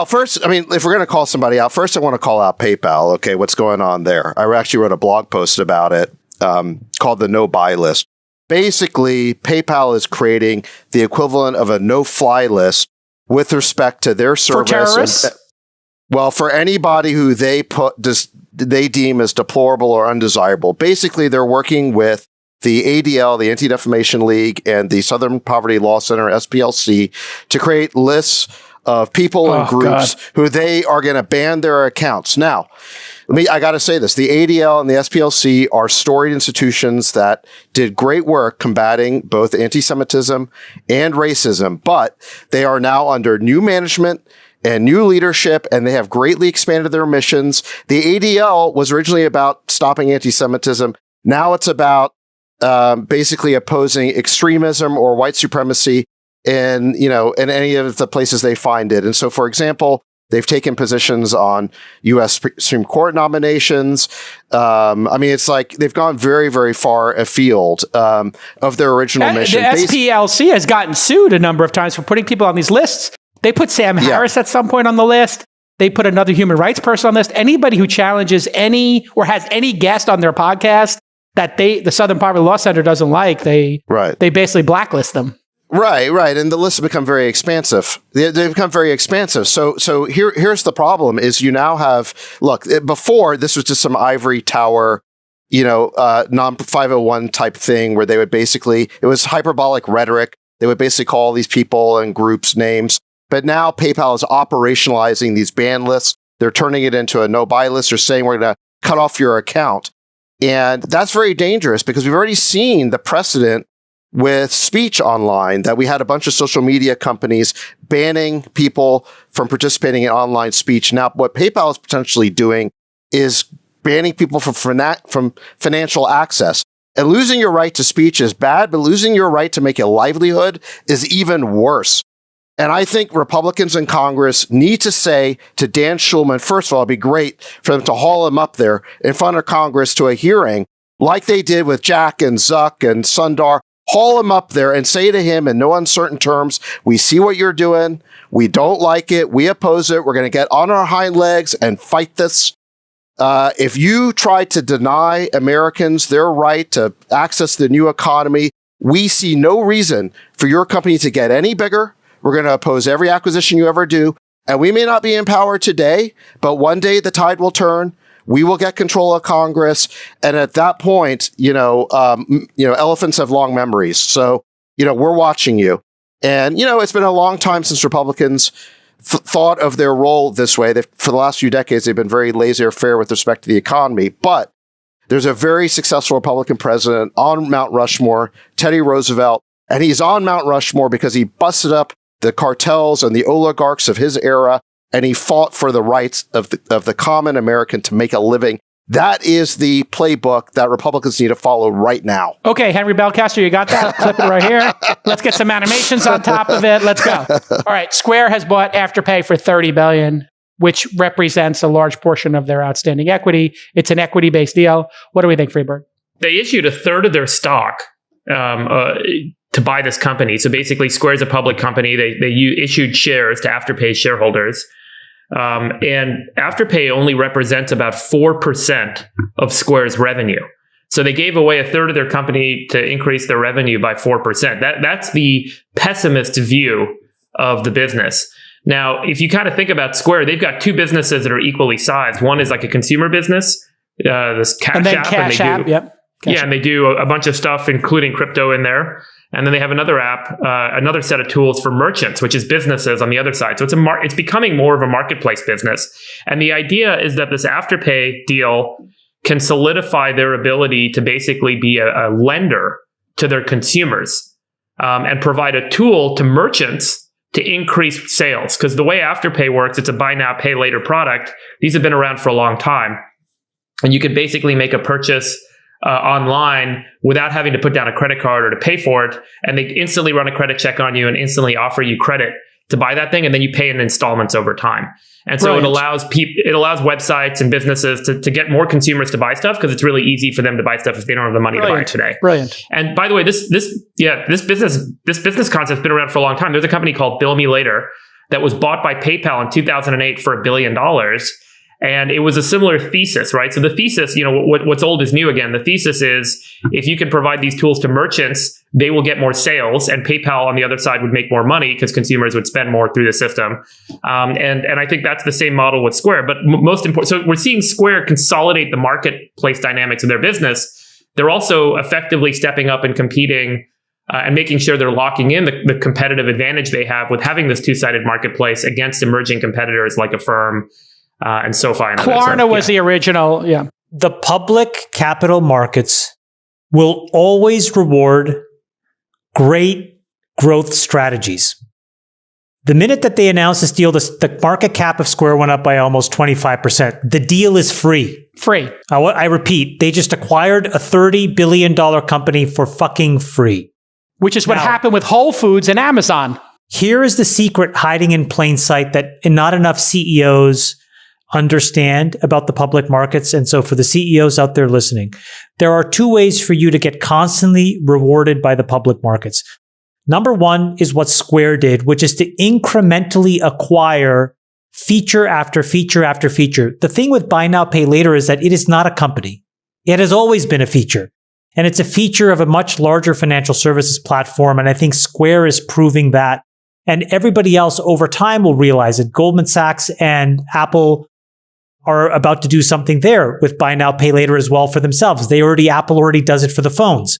First, I mean, if we're going to call somebody out, first I want to call out PayPal. Okay, what's going on there? I actually wrote a blog post about it called the no-buy list. Basically, PayPal is creating the equivalent of a no-fly list with respect to their service. For terrorists? Well, for anybody who they deem as deplorable or undesirable. Basically, they're working with the ADL, the Anti-Defamation League, and the Southern Poverty Law Center, SPLC, to create lists of people and groups who they are going to ban their accounts. Now, I got to say this. The ADL and the SPLC are storied institutions that did great work combating both anti-Semitism and racism, but they are now under new management and new leadership, and they have greatly expanded their missions. The ADL was originally about stopping anti-Semitism. Now it's about basically opposing extremism or white supremacy in any of the places they find it. And so, for example, they've taken positions on U.S. Supreme Court nominations. I mean, it's like they've gone very, very far afield of their original mission. The SPLC has gotten sued a number of times for putting people on these lists. They put Sam Harris at some point on the list. They put another human rights person on the list. Anybody who challenges any or has any guest on their podcast that the Southern Poverty Law Center doesn't like, they basically blacklist them. Right. And the lists have become very expansive. They've become very expansive. So here's the problem is you now have, look, before this was just some ivory tower, non-501 type thing where they would basically, it was hyperbolic rhetoric. They would basically call these people and groups names. But now PayPal is operationalizing these ban lists. They're turning it into a no-buy list. They're saying we're going to cut off your account. And that's very dangerous because we've already seen the precedent with speech online that we had a bunch of social media companies banning people from participating in online speech. Now, what PayPal is potentially doing is banning people from financial access. And losing your right to speech is bad, but losing your right to make a livelihood is even worse. And I think Republicans in Congress need to say to Dan Schulman, first of all, it'd be great for them to haul him up there in front of Congress to a hearing like they did with Jack and Zuck and Sundar. Haul him up there and say to him in no uncertain terms, we see what you're doing. We don't like it. We oppose it. We're going to get on our hind legs and fight this. If you try to deny Americans their right to access the new economy, we see no reason for your company to get any bigger. We're going to oppose every acquisition you ever do. And we may not be in power today, but one day the tide will turn. We will get control of Congress. And at that point, elephants have long memories. So, we're watching you. And, it's been a long time since Republicans thought of their role this way. For the last few decades, they've been very laissez-faire with respect to the economy. But there's a very successful Republican president on Mount Rushmore, Teddy Roosevelt. And he's on Mount Rushmore because he busted up the cartels and the oligarchs of his era, and he fought for the rights of the common American to make a living. That is the playbook that Republicans need to follow right now. Okay, Henry Belcaster, you got that? Clip it right here. Let's get some animations on top of it. Let's go. All right, Square has bought AfterPay for $30 billion, which represents a large portion of their outstanding equity. It's an equity-based deal. What do we think, Freeberg? They issued a third of their stock to buy this company. So basically, Square is a public company. They issued shares to AfterPay shareholders. And AfterPay only represents about 4% of Square's revenue. So they gave away a third of their company to increase their revenue by 4%. That's the pessimist view of the business. Now, if you kind of think about Square, they've got two businesses that are equally sized. One is like a consumer business, this Cash App. And they do a bunch of stuff, including crypto in there. And then they have another app, another set of tools for merchants, which is businesses on the other side. So it's becoming more of a marketplace business. And the idea is that this AfterPay deal can solidify their ability to basically be a lender to their consumers and provide a tool to merchants to increase sales. Because the way AfterPay works, it's a buy now, pay later product. These have been around for a long time. And you can basically make a purchase online without having to put down a credit card or to pay for it. And they instantly run a credit check on you and instantly offer you credit to buy that thing. And then you pay in installments over time. And so it allows websites and businesses to get more consumers to buy stuff because it's really easy for them to buy stuff if they don't have the money to buy it today. Brilliant. And by the way, this business concept's been around for a long time. There's a company called Bill Me Later that was bought by PayPal in 2008 for $1 billion. And it was a similar thesis, right? So the thesis, what's old is new again. The thesis is if you can provide these tools to merchants, they will get more sales, and PayPal on the other side would make more money because consumers would spend more through the system. And I think that's the same model with Square. But most important, so we're seeing Square consolidate the marketplace dynamics of their business. They're also effectively stepping up and competing and making sure they're locking in the competitive advantage they have with having this two-sided marketplace against emerging competitors like Affirm and SoFi. And Klarna was the original. Yeah. The public capital markets will always reward great growth strategies. The minute that they announced this deal, the market cap of Square went up by almost 25%. The deal is free. Free. I repeat, they just acquired a $30 billion company for fucking free. Which is what happened with Whole Foods and Amazon. Here is the secret hiding in plain sight that not enough CEOs understand about the public markets. And so for the CEOs out there listening, there are two ways for you to get constantly rewarded by the public markets. Number one is what Square did, which is to incrementally acquire feature after feature after feature. The thing with buy now, pay later is that it is not a company. It has always been a feature. And it's a feature of a much larger financial services platform. And I think Square is proving that. And everybody else over time will realize it. Goldman Sachs and Apple are about to do something there with buy now, pay later as well for themselves. Apple already does it for the phones.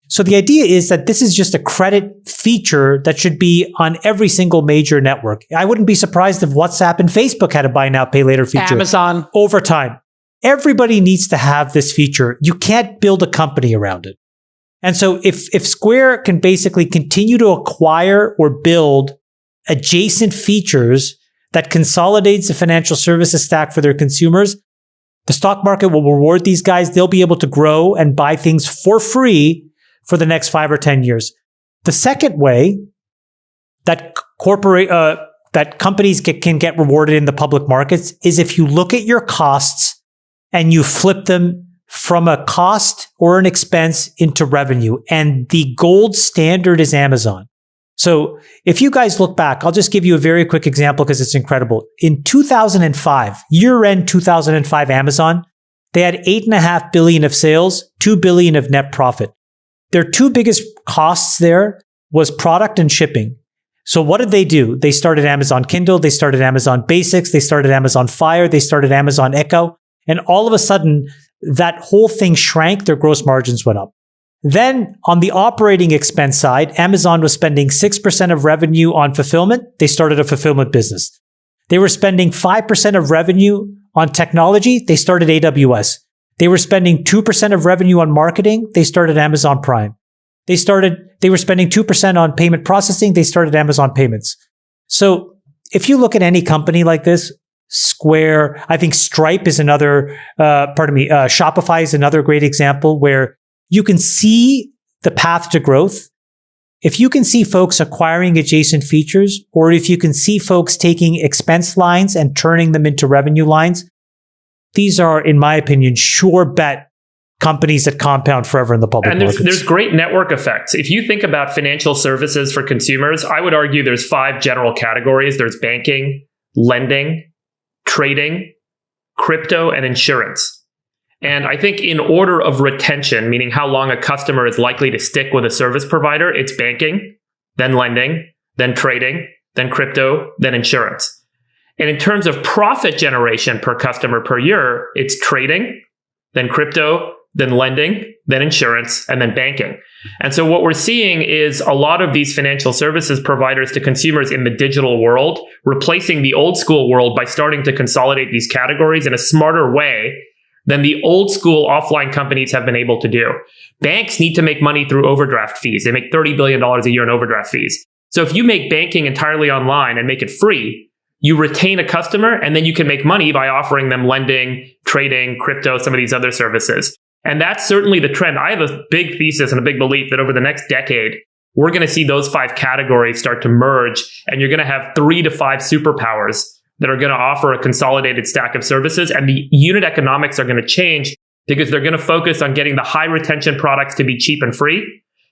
So the idea is that this is just a credit feature that should be on every single major network. I wouldn't be surprised if WhatsApp and Facebook had a buy now, pay later feature. Amazon. Over time. Everybody needs to have this feature. You can't build a company around it. And so if Square can basically continue to acquire or build adjacent features that consolidates the financial services stack for their consumers, the stock market will reward these guys. They'll be able to grow and buy things for free for the next 5 or 10 years. The second way that companies can get rewarded in the public markets is if you look at your costs and you flip them from a cost or an expense into revenue. And the gold standard is Amazon. So if you guys look back, I'll just give you a very quick example because it's incredible. In 2005, year-end 2005 Amazon, they had $8.5 billion of sales, $2 billion of net profit. Their two biggest costs there was product and shipping. So what did they do? They started Amazon Kindle, they started Amazon Basics, they started Amazon Fire, they started Amazon Echo. And all of a sudden, that whole thing shrank, their gross margins went up. Then on the operating expense side, Amazon was spending 6% of revenue on fulfillment. They started a fulfillment business. They were spending 5% of revenue on technology. They started AWS. They were spending 2% of revenue on marketing. They started Amazon Prime. They were spending 2% on payment processing. They started Amazon Payments. So if you look at any company like this, Square, I think Stripe is another, Shopify is another great example where you can see the path to growth. If you can see folks acquiring adjacent features, or if you can see folks taking expense lines and turning them into revenue lines, these are, in my opinion, sure bet companies that compound forever in the public markets. And there's great network effects. If you think about financial services for consumers, I would argue there's 5 general categories. There's banking, lending, trading, crypto, and insurance. And I think in order of retention, meaning how long a customer is likely to stick with a service provider, it's banking, then lending, then trading, then crypto, then insurance. And in terms of profit generation per customer per year, it's trading, then crypto, then lending, then insurance, and then banking. And so what we're seeing is a lot of these financial services providers to consumers in the digital world replacing the old school world by starting to consolidate these categories in a smarter way than the old school offline companies have been able to do. Banks need to make money through overdraft fees. They make $30 billion a year in overdraft fees. So if you make banking entirely online and make it free, you retain a customer and then you can make money by offering them lending, trading, crypto, some of these other services. And that's certainly the trend. I have a big thesis and a big belief that over the next decade, we're going to see those 5 categories start to merge, and you're going to have 3 to 5 superpowers that are going to offer a consolidated stack of services. And the unit economics are going to change because they're going to focus on getting the high retention products to be cheap and free.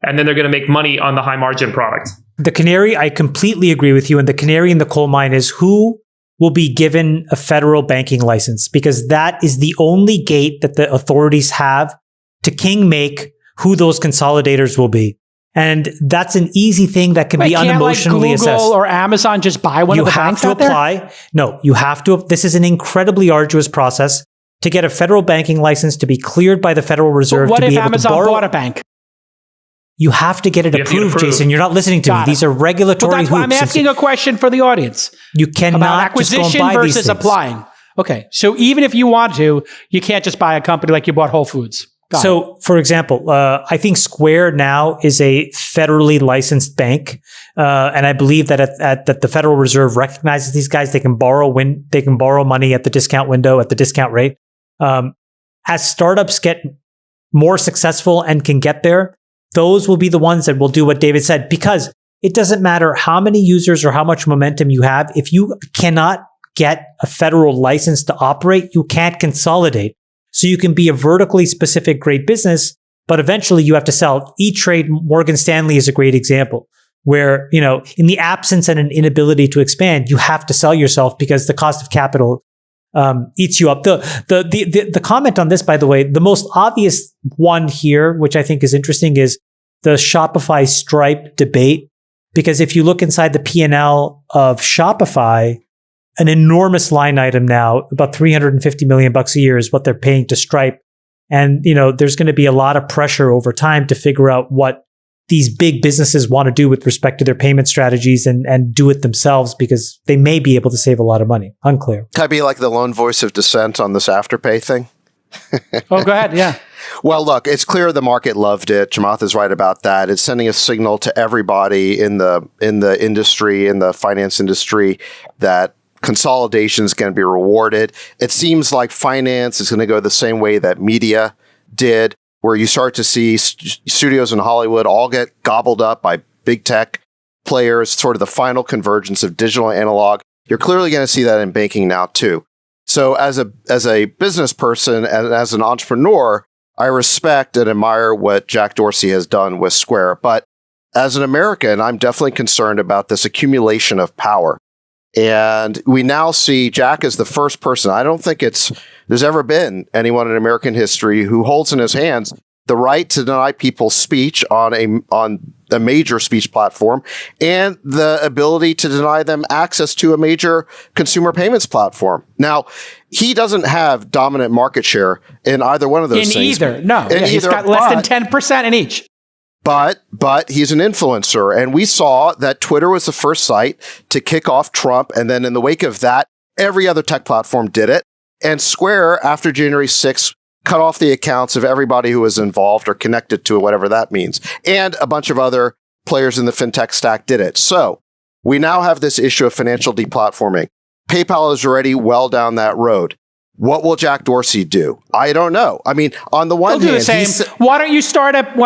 and then they're going to make money on the high margin product. The canary, I completely agree with you. And the canary in the coal mine is who will be given a federal banking license, because that is the only gate that the authorities have to kingmake who those consolidators will be. And that's an easy thing that can be unemotionally assessed. Google or Amazon just buy one of the banks out there? You have to apply. No, you have to. This is an incredibly arduous process to get a federal banking license, to be cleared by the Federal Reserve. But what to be if able Amazon to borrow. bought a bank? You have to get it approved, Jason. You're not listening to me. These are regulatory hoops. I'm asking a question for the audience. You cannot about acquisition just go and buy versus these things. applying. Okay, so even if you want to, you can't just buy a company like you bought Whole Foods. For example, I think Square now is a federally licensed bank, and I believe that that the Federal Reserve recognizes these guys. They can borrow money at the discount window at the discount rate. As startups get more successful and can get there, those will be the ones that will do what David said, because it doesn't matter how many users or how much momentum you have. If you cannot get a federal license to operate, you can't consolidate. So you can be a vertically specific great business, but eventually you have to sell. E-Trade, Morgan Stanley is a great example where, in the absence and an inability to expand, you have to sell yourself because the cost of capital eats you up. The comment on this, by the way, the most obvious one here, which I think is interesting, is the Shopify Stripe debate. Because if you look inside the P&L of Shopify, an enormous line item now, about $350 million a year is what they're paying to Stripe. And, there's going to be a lot of pressure over time to figure out what these big businesses want to do with respect to their payment strategies and do it themselves, because they may be able to save a lot of money. Unclear. Can I be like the lone voice of dissent on this AfterPay thing? Oh, go ahead. Yeah. Well, look, it's clear the market loved it. Chamath is right about that. It's sending a signal to everybody in the industry, in the finance industry, that consolidation is going to be rewarded. It seems like finance is going to go the same way that media did, where you start to see studios in Hollywood all get gobbled up by big tech players, sort of the final convergence of digital and analog. You're clearly going to see that in banking now too. So as a business person and as an entrepreneur, I respect and admire what Jack Dorsey has done with Square. But as an American, I'm definitely concerned about this accumulation of power. And we now see Jack as the first person. I don't think there's ever been anyone in American history who holds in his hands the right to deny people speech on a major speech platform and the ability to deny them access to a major consumer payments platform. Now, he doesn't have dominant market share in either one of those things. He's got less than 10% in each. But he's an influencer, and we saw that Twitter was the first site to kick off Trump, and then in the wake of that, every other tech platform did it. And Square, after January 6th, cut off the accounts of everybody who was involved or connected to it, whatever that means. And a bunch of other players in the fintech stack did it. So we now have this issue of financial deplatforming. PayPal is already well down that road. What will Jack Dorsey do? I don't know. I mean, on the one hand, why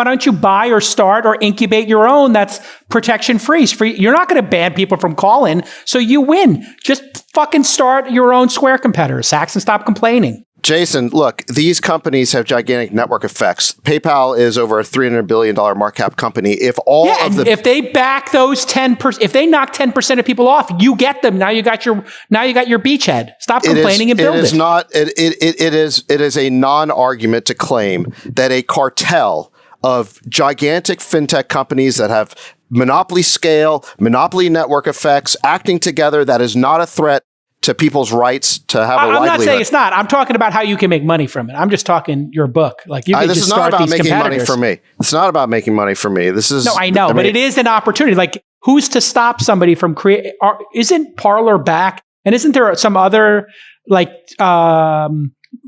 don't you buy or start or incubate your own that's protection free? You're not going to ban people from calling, so you win. Just fucking start your own Square competitor, Sachs, and stop complaining. Jason, look, these companies have gigantic network effects. PayPal is over a $300 billion market cap company. If they back those 10%, if they knock 10% of people off, you get them. Now you got your beachhead. Stop complaining and build it. It is a non-argument to claim that a cartel of gigantic fintech companies that have monopoly scale, monopoly network effects, acting together, that is not a threat to people's rights to have a livelihood. I'm not saying it's not. I'm talking about how you can make money from it. I'm just talking your book. Like you can just start these competitors. This is not about making money for me. It's not about making money for me. This is... No, I know, but it is an opportunity. Like, who's to stop somebody from creating... Isn't Parler back? And isn't there some other,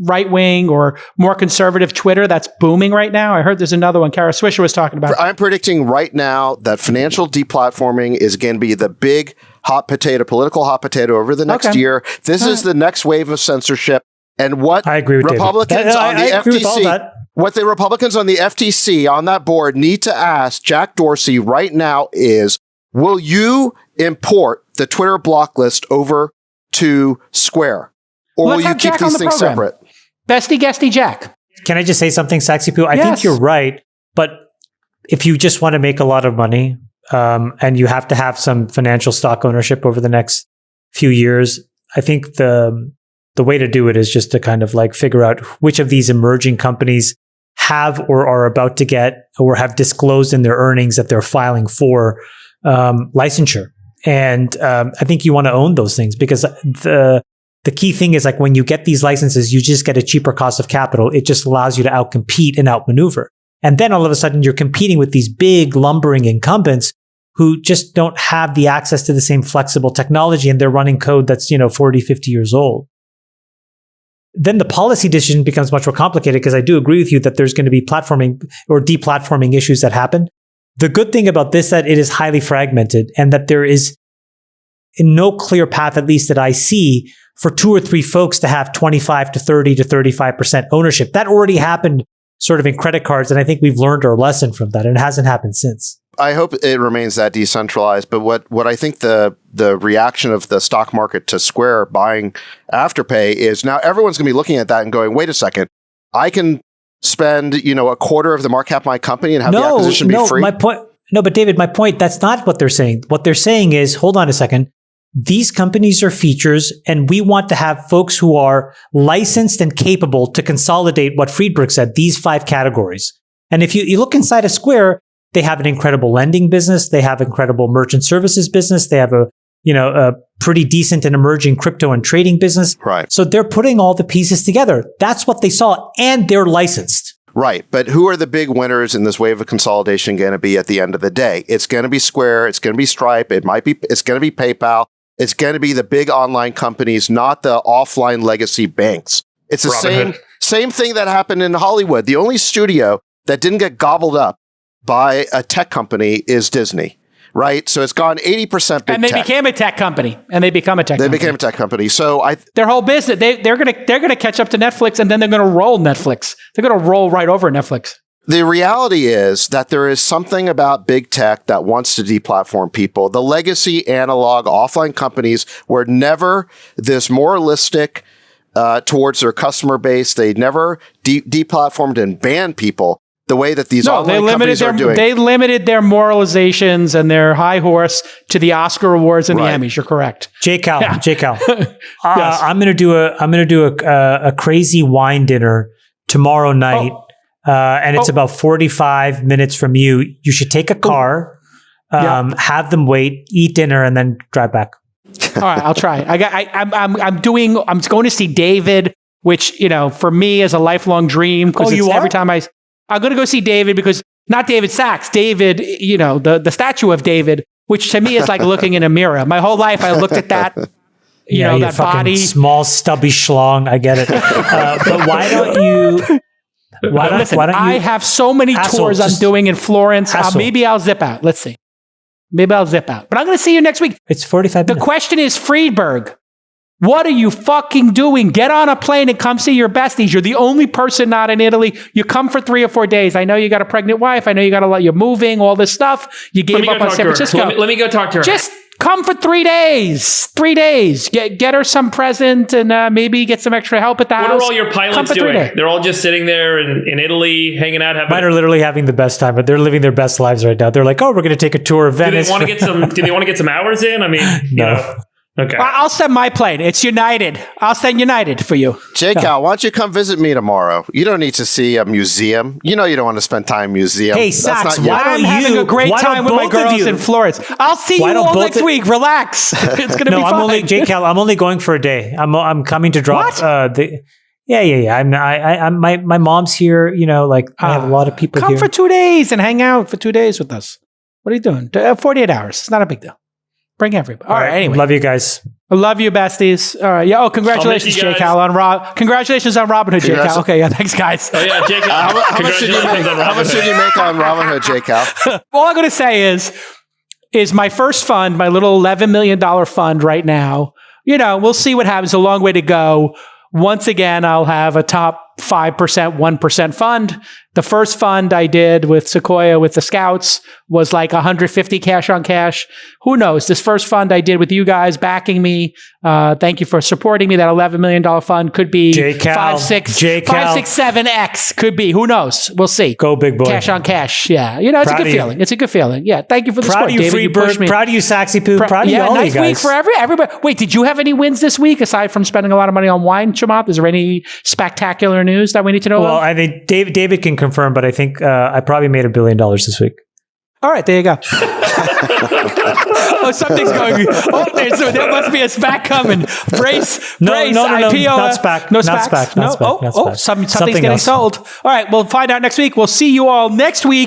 right-wing or more conservative Twitter that's booming right now? I heard there's another one. Kara Swisher was talking about. I'm predicting right now that financial deplatforming is going to be the big political hot potato over the next year. This is the next wave of censorship. And what I agree with Republicans on the FTC, what the Republicans on the FTC on that board need to ask Jack Dorsey right now is, will you import the Twitter block list over to Square? Or will you keep these things separate? Bestie Guesty Jack. Can I just say something, Saxy Poo? I think you're right, but if you just want to make a lot of money, and you have to have some financial stock ownership over the next few years, I think the way to do it is just to kind of like figure out which of these emerging companies have or are about to get or have disclosed in their earnings that they're filing for licensure. And I think you want to own those things, because the key thing is, like, when you get these licenses, you just get a cheaper cost of capital. It just allows you to outcompete and outmaneuver. And then all of a sudden you're competing with these big lumbering incumbents who just don't have the access to the same flexible technology, and they're running code that's, 40, 50 years old. Then the policy decision becomes much more complicated, because I do agree with you that there's going to be platforming or deplatforming issues that happen. The good thing about this, that it is highly fragmented, and that there is no clear path, at least that I see, for 2 or 3 folks to have 25 to 30 to 35% ownership. That already happened sort of in credit cards, and I think we've learned our lesson from that, and it hasn't happened since. I hope it remains that decentralized. But what I think the reaction of the stock market to Square buying AfterPay is, now everyone's going to be looking at that and going, wait a second, I can spend, a quarter of the market cap of my company and have the acquisition be free? But David, my point, that's not what they're saying. What they're saying is, hold on a second, these companies are features, and we want to have folks who are licensed and capable to consolidate what Friedberg said, these 5 categories. And if you look inside of Square, they have an incredible lending business. They have incredible merchant services business. They have a pretty decent and emerging crypto and trading business. Right. So they're putting all the pieces together. That's what they saw, and they're licensed. Right. But who are the big winners in this wave of consolidation going to be at the end of the day? It's going to be Square. It's going to be Stripe. It's going to be PayPal. It's going to be the big online companies, not the offline legacy banks. It's the same thing that happened in Hollywood. The only studio that didn't get gobbled up by a tech company is Disney, right? So it's gone 80% big tech. And they became a tech company. They became a tech company. So their whole business, they're gonna catch up to Netflix, and then they're gonna roll Netflix. They're gonna roll right over Netflix. The reality is that there is something about big tech that wants to deplatform people. The legacy analog offline companies were never this moralistic towards their customer base. They never deplatformed and banned people the way that these online companies are doing. They limited their moralizations and their high horse to the Oscar awards and the Emmys. You're correct. J Cal. Yes. I'm gonna do a crazy wine dinner tomorrow night. And it's about 45 minutes from you. You should take a car, have them wait, eat dinner, and then drive back. All right, I'll try. I'm going to see David, which, for me is a lifelong dream. Every time I'm going to go see David, because not David Sachs, David, the statue of David, which to me is like looking in a mirror. My whole life I looked at that. That body, small stubby schlong. I get it. But why don't you? Why don't you? I have so many tours I'm doing in Florence. Maybe I'll zip out. Let's see. Maybe I'll zip out. But I'm going to see you next week. It's 45 minutes. The question is, Friedberg, what are you fucking doing? Get on a plane and come see your besties. You're the only person not in Italy. You come for 3 or 4 days. I know you got a pregnant wife. I know you're moving, all this stuff. You gave up on San Francisco. Let me go talk to her. Just come for 3 days. 3 days. Get her some present and maybe get some extra help at the house. What are all your pilots doing? They're all just sitting there in Italy, hanging out. Mine are literally having the best time, but they're living their best lives right now. They're like, we're going to take a tour of Venice. Do they want to get some hours in? I mean, no. Okay. I'll send my plane. It's United. I'll send United for you. J-Cal, why don't you come visit me tomorrow? You don't need to see a museum. You don't want to spend time in a museum. Hey, Sachs, I'm having a great time with my girls in Florence. I'll see you all next week. Relax. It's going to be fun. J-Cal, I'm only going for a day. I'm coming to drop Yeah. My mom's here. I have a lot of people here. Come for 2 days and hang out for 2 days with us. What are you doing? 48 hours. It's not a big deal. Bring everybody. All right. Anyway, love you guys. I love you, besties. All right. Yeah. Oh, congratulations, J-Cal on Congratulations on Robinhood, J-Cal. Okay. Yeah. Thanks, guys. Oh yeah, J-Cal. How much did you make on Robinhood, J-Cal? All I'm going to say is my first fund, my little $11 million fund right now. We'll see what happens. A long way to go. Once again, I'll have a top 5%, 1% fund. The first fund I did with Sequoia with the scouts was like 150 cash on cash. Who knows? This first fund I did with you guys backing me. Thank you for supporting me. That $11 million fund could be 5, 6, 7X. Could be. Who knows? We'll see. Go big boy. Cash on cash. Yeah. You know, it's a good feeling. It's a good feeling. Yeah. Thank you for the support, David. Proud of you, Freebird. Proud of you, Saxy Poo. Proud of you, all nice you guys. Week for everybody. Wait, did you have any wins this week aside from spending a lot of money on wine, Chamath? Is there any spectacular news that we need to know Well, about? I think David can confirm, but I think I probably made $1 billion this week. All right, there you go. Something's going. There must be a SPAC coming. Brace. No, IPO. not SPAC. No not SPAC. SPAC. Not SPAC. Something's getting else. sold. All right, we'll find out next week. We'll see you all next week.